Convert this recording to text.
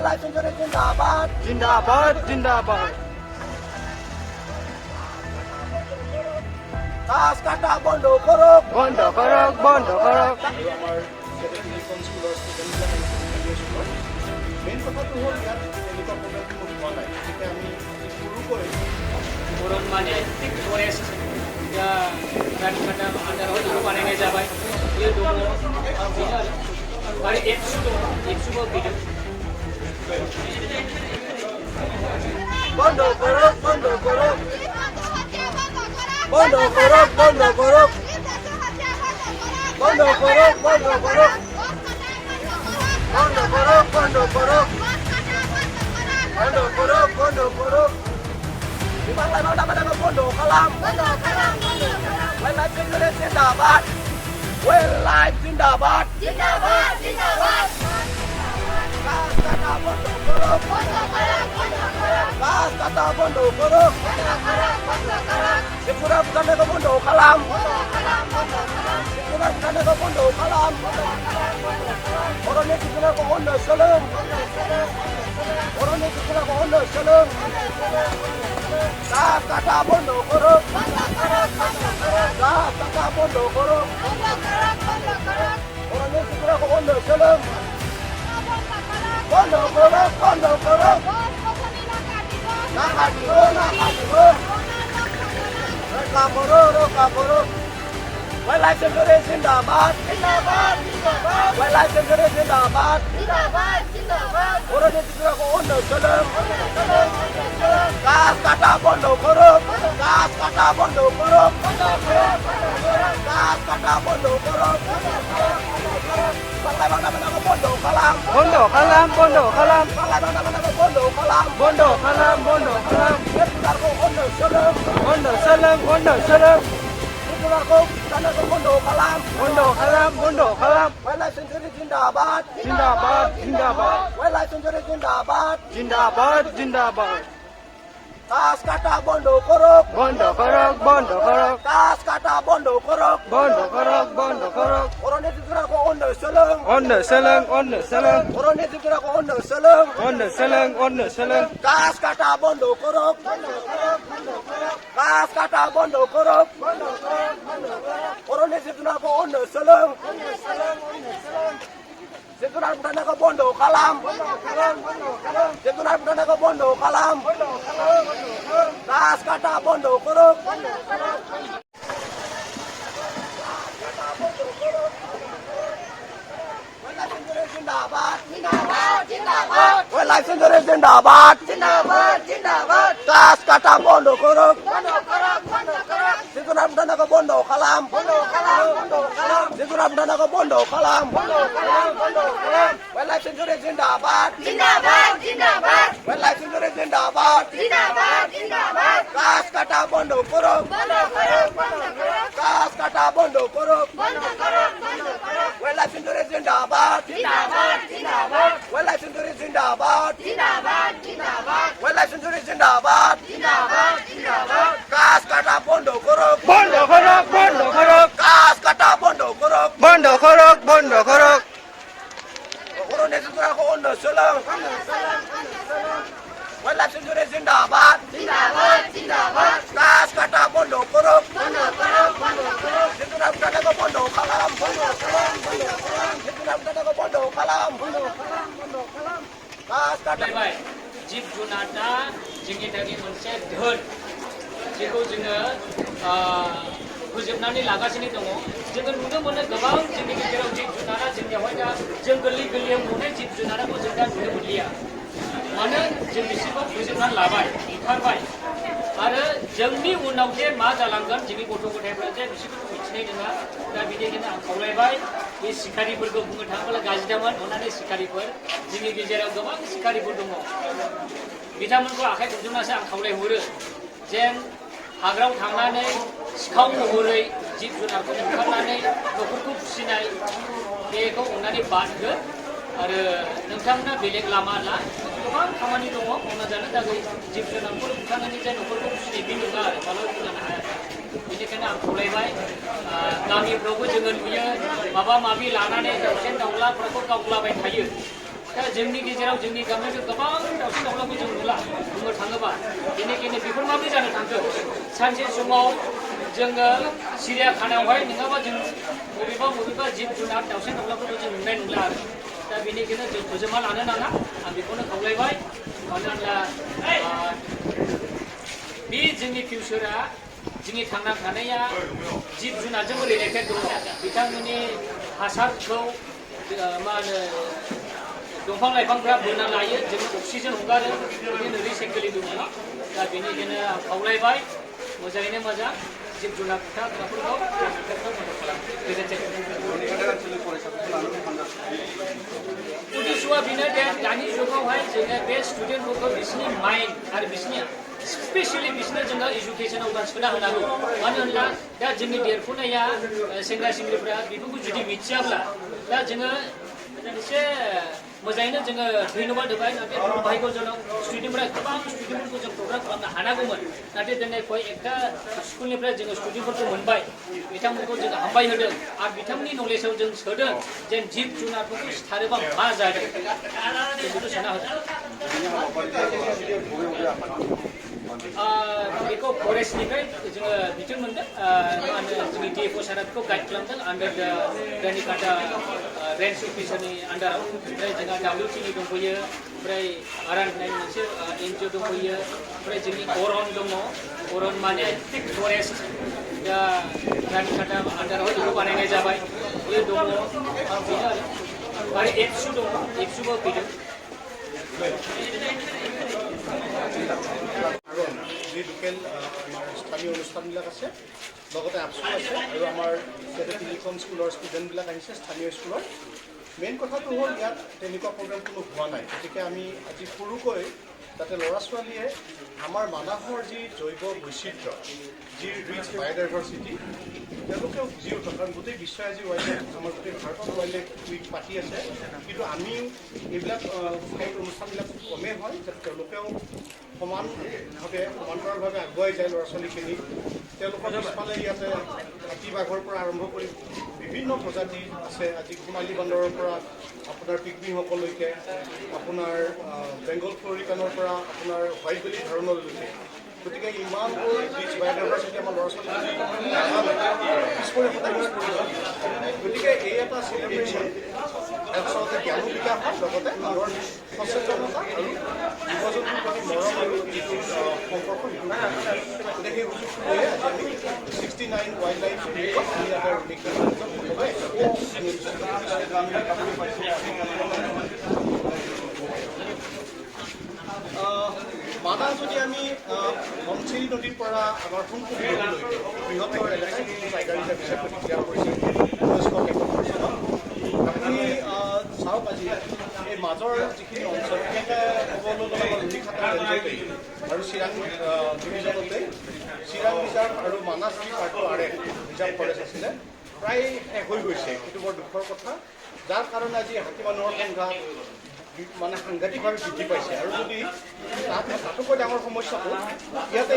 Wildlife Sanctuary Zindabad. Zindabad, Zindabad. Kas kata bondo korok. Bondo korok, bondo korok. আমাৰ 17খন স্কুলৰ ষ্টুডেণ্টবিলাক main কথাটো হ'ল ইয়াত এনেকুৱা প্ৰগ্ৰেমটো হোৱা নাই গতিকে আমি সৰুকৈ Urun mana tik forest ya kadang-kadang ada orang panen jabai dia dulu bila hari itu video Bondo korok, bondo korok. Bondo korok, bondo korok. Bondo korok, bondo korok. Bondo korok, bondo korok. Bondo korok, bondo korok. Di mana ada bondo kalam. Wildlife Sanctuary Zindabad. Wildlife Zindabad. Kas kata bondo korok. Kas kata bondo korok. Sikura bukan ke bondo kalam. Sikura bukan ke bondo kalam. Orangnya sikura ke bondo seleng. Orangnya sikura ke bondo seleng. Kas kata bondo korok. Kas kata bondo korok. Orangnya sikura ke bondo seleng. Bondo korok, bondo korok. Nakadiro, nakadiro. Rekaboro. Wildlife Sanctuary Zindabad. Wildlife Sanctuary Zindabad. Orangnya sikura ke bondo seleng. Kas kata bondo korok. Kas kata bondo korok. Kas kata bondo korok. Balai bang ke bondo kalam. Bondo kalam, bondo kalam. Balai bang ke bondo kalam. Bondo kalam, bondo kalam. Sikura ke bondo seleng. Bondo seleng, bondo seleng. Sikura ke bondo kalam. Bondo kalam, bondo kalam. Wildlife Sanctuary Zindabad. Zindabad, Zindabad. Wildlife Sanctuary Zindabad. Zindabad, Zindabad. Kas kata bondo korok. Bondo korok, bondo korok. Kas kata bondo korok. Bondo korok, bondo korok. Orangnya sikura ke bondo seleng. Onde seleng, onde seleng. Orangnya sikura ke bondo seleng. Onde seleng, onde seleng. Kas kata bondo korok. Kas kata bondo korok. Orangnya sikura ke bondo seleng. Sikura bukan ke bondo kalam. Sikura bukan ke bondo kalam. Kas kata bondo korok. Wildlife Sanctuary Zindabad. Wildlife Sanctuary Zindabad. Kas kata bondo korok. Sikura bukan ke bondo kalam. Sikura bukan ke bondo kalam. Wildlife Sanctuary Zindabad. Wildlife Sanctuary Zindabad. Kas kata bondo korok. Kas kata bondo korok. Wildlife Sanctuary Zindabad. Wildlife Sanctuary Zindabad. Wildlife Sanctuary Zindabad. Kas kata bondo korok. Bondo korok, bondo korok. Kas kata bondo korok. Bondo korok, bondo korok. Orangnya sikura ke bondo seleng. Wildlife Sanctuary Zindabad. Kas kata bondo korok. Sikura bukan ke bondo kalam. Sikura bukan ke bondo kalam. Kas kata baik jib junata जोंनि थाखाय मोनसे धोन जेखौ जोङो फोजोबनानै लागासिनो दङ जोङो नुनो मोनो गोबां जोंनि गेजेराव जिब जुनारा जोंनियावहाय दा जों गोरलैयाव नुनाय जिब जुनारखौ जों दा नुनो मोनलिया मानो जों बिसोरखौ फोजोबनानै लाबाय ओंखारबाय आरो जोंनि उनाव जे मा जालांगोन जोंनि गथ' गथायफ्रा जे बिसोरखौ मिथिनाय नङा दा बिनिखायनो आं खावलायबाय बे सिखारिफोरखौ बुंनो थाङोब्ला गाज्रिदामोन अननानै सिखारिफोर जोंनि गेजेराव गोबां सिखारिफोर दङ बिथांमोनखौ आखाइ हमजोबनासो आं खावलायहरो जेन हाग्रायाव थांनानै सिखाव महरै जिब जुनारखौ ओंखारनानै न'खरखौ फिसिनाय बेखौ अननानै बाद हो आरो नोंथांमोना बेलेग लामा ला गोबां खामानि दङ मावना जानो थाखाय जिब जुनारखौ ओंखारनानै जे न'खरखौ फिसिनाय बे नङा आरो मालाबा जानो हाया बेनिखायनो आं खावलायबाय गामिफ्रावबो जोङो नुयो माबा माबि लानानै दाउसेन दाउलाफोरखौ गावलाबाय थायो दा जोंनि गेजेराव जोंनि गामियाव गोबां दाउसिन दाउलाखौ जों नुला बुंनो थाङोबा बेनिखायनो बेफोर माबोरै जानो थांखो सानसे समाव जोङो सिरियाखानायावहाय नङाबा जों बबेबा जिब जुनार दाउसिन दाउलाफोरखौ जों नुनाय नंला आरो दा बेनिखायनो जों फोजोबना लानो नाङा आं बेखौनो खावलायबाय मानो होनब्ला बे जोंनि फिउचारा जोंनि थांना थानाया जिब जुनारजों रिलेटेड दङ बिथांमोननि हासारखौ मा होनो दंफां लाइफांफ्रा बोना लायो जों अक्सिजेन हगारो बिदिनो रिसाइकेलिं दङ दा बेनिखायनो आं खावलायबाय मोजाङैनो मोजां जिब जुनार बुथारग्राफोरखौ मदद खालामो उद्देश्यआ बेनो दे दानि जुगावहाय जोङो बे स्टुडेन्टफोरखौ बिसोरनि माइन्ड आरो बिसोरनि स्पेसियलि बिसोरनो जोङो इडुकेसनाव सोना होनांगौ मानो होनब्ला दा जोंनि देरफुनाया सेंग्रा सिख्लाफ्रा बेफोरखौ जुदि मिथियाब्ला दा जोङो एसे मोजाङैनो जोङो धन्यबाद होबाय नाथाय भाइखौ जोंनाव स्टुडेन्टफ्रा गोबां स्टुडेन्टफोरखौ जों प्रग्राम खालामनो हानांगौमोन नाथाय दिनै कय एकथा स्कुलनिफ्राय जोङो स्टुडेन्टफोरखौ मोनबाय बिथांमोनखौ जों हामबाय होदों आरो बिथांमोननि नलेजाव जों सोदों जेन जिब जुनारफोरखौ सिथारोबा मा जादों जों बेखौ सोना होदों बेखौ फरेस्टनिफ्राय जोङो बिथोन मोनदों मा होनो जोंनि डिएफअ सारा बेखौ गाइड खालामदों आन्डार रानिकाटा रेन्ज अफिसारनि आन्डाराव ओमफ्राय जोंहा WTE दंफैयो ओमफ्राय आरान होननाय मोनसे NGO दंफैयो ओमफ्राय जोंनि अरन दङ अरन माने थिक फरेस्ट दा रानिकाटा आन्डाराव बेखौ बानायनाय जाबाय बेयो दङ बेनो आरो एबसु दङ एबसुबो फैदों যি লোকেল আমাৰ স্থানীয় অনুষ্ঠানবিলাক আছে লগতে আপচু আছে আৰু আমাৰ টেলিকম স্কুলৰ ষ্টুডেণ্টবিলাক আহিছে স্থানীয় স্কুলৰ মেইন কথাটো হ'ল ইয়াত তেনেকুৱা প্ৰগ্ৰেম কোনো হোৱা নাই গতিকে আমি আজি সৰুকৈ যাতে ল'ৰা ছোৱালীয়ে আমাৰ মানাহৰ যি জৈৱ বৈচিত্ৰ যি ৰিচ বায়'ডাইভাৰ্চিটি তেওঁলোকেও বুজি উঠক কাৰণ গোটেই বিশ্বই আজি ৱাইল্ড লাইফ আমাৰ গোটেই ভাৰতত ৱাইল্ড লাইফ উইক পাতি আছে কিন্তু আমিও এইবিলাক অনুষ্ঠানবিলাক কমেই হয় যাতে তেওঁলোকেও সমান্তৰালভাৱে আগুৱাই যায় ল'ৰা ছোৱালীখিনি তেওঁলোকৰ পিছফালে ইয়াতে হাতী বাঘৰ পৰা আৰম্ভ কৰি বিভিন্ন প্ৰজাতি আছে আজি সোণালী বান্দৰৰ পৰা আপোনাৰ পিকনিসকলৈকে আপোনাৰ বেংগল ফ্লৰিকানৰ পৰা আপোনাৰ হোৱাইট বেলি ধৰণলৈকে গতিকে ইমানবোৰ ৰিচ বায়'ডাইভাৰ্চিটি আমাৰ ল'ৰা ছোৱালী পিছ পৰি গতিকে এই এটা চেলিব্ৰেশ্যন আচলতে জ্ঞানো বিকাশ হয় লগতে মানুহৰ সচেতনতা আৰু জীৱ জন্তুৰ প্ৰতি মৰম আৰু যিটো সম্পৰ্ক সেইটো গতিকে সেই সুযোগটো লৈ আজি আমি 69 ৱাইল্ড লাইফ উইকত আমি এটা মানাহ যদি আমি ধনশিৰি নদীৰ পৰা আমাৰ সোণপুৰ নদীলৈকে বৃহত্তৰ এলেকা টাইগাৰ ৰিজাৰ্ভ হিচাপে ডিক্লেয়াৰ কৰিছে 1971 চনত আপুনি চাওক আজি এই মাজৰ যিখিনি অঞ্চল বিশেষকৈ ক'বলৈ গ'লে আমাৰ ৰুণিখাটা ৰেঞ্জতেই আৰু চিৰাং ডিভিজনতেই চিৰাং ৰিজাৰ্ভ আৰু মানাহ যি পাৰ্টটো ৰিজাৰ্ভ ফৰেষ্ট আছিলে প্ৰায় শেষ হৈ গৈছে এইটো বৰ দুখৰ কথা যাৰ কাৰণে আজি হাতী মানুহৰ সংখ্যা মানে সাংঘাতিকভাৱে বৃদ্ধি পাইছে আৰু যদি তাতোকৈ ডাঙৰ সমস্যাটো ইয়াতে